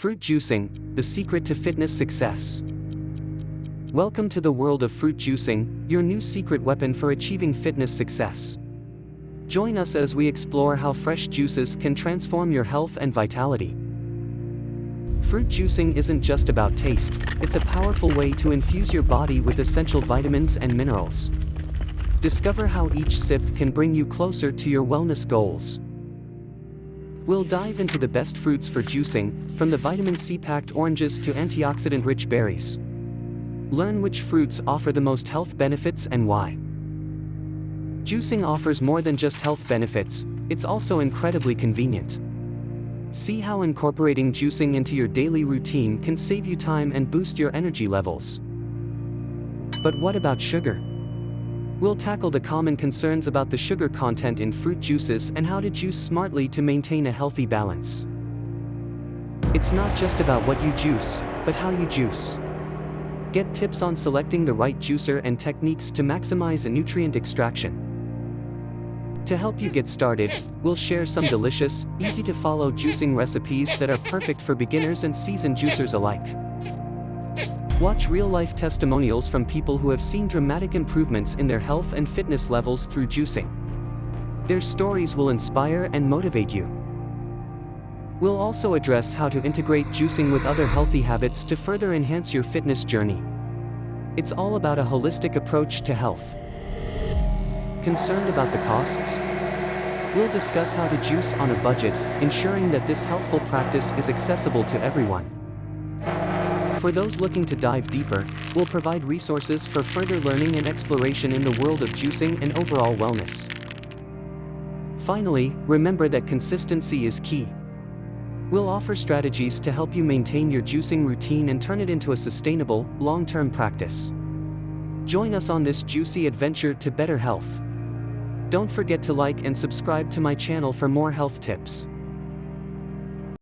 Fruit juicing, the secret to fitness success. Welcome to the world of fruit juicing, your new secret weapon for achieving fitness success. Join us as we explore how fresh juices can transform your health and vitality. Fruit juicing isn't just about taste, it's a powerful way to infuse your body with essential vitamins and minerals. Discover how each sip can bring you closer to your wellness goals. We'll dive into the best fruits for juicing, from the vitamin C-packed oranges to antioxidant-rich berries. Learn which fruits offer the most health benefits and why. Juicing offers more than just health benefits, it's also incredibly convenient. See how incorporating juicing into your daily routine can save you time and boost your energy levels. But what about sugar? We'll tackle the common concerns about the sugar content in fruit juices and how to juice smartly to maintain a healthy balance. It's not just about what you juice, but how you juice. Get tips on selecting the right juicer and techniques to maximize a nutrient extraction. To help you get started, we'll share some delicious, easy-to-follow juicing recipes that are perfect for beginners and seasoned juicers alike. Watch real-life testimonials from people who have seen dramatic improvements in their health and fitness levels through juicing. Their stories will inspire and motivate you. We'll also address how to integrate juicing with other healthy habits to further enhance your fitness journey. It's all about a holistic approach to health. Concerned about the costs? We'll discuss how to juice on a budget, ensuring that this healthful practice is accessible to everyone. For those looking to dive deeper, we'll provide resources for further learning and exploration in the world of juicing and overall wellness. Finally, remember that consistency is key. We'll offer strategies to help you maintain your juicing routine and turn it into a sustainable, long-term practice. Join us on this juicy adventure to better health. Don't forget to like and subscribe to my channel for more health tips.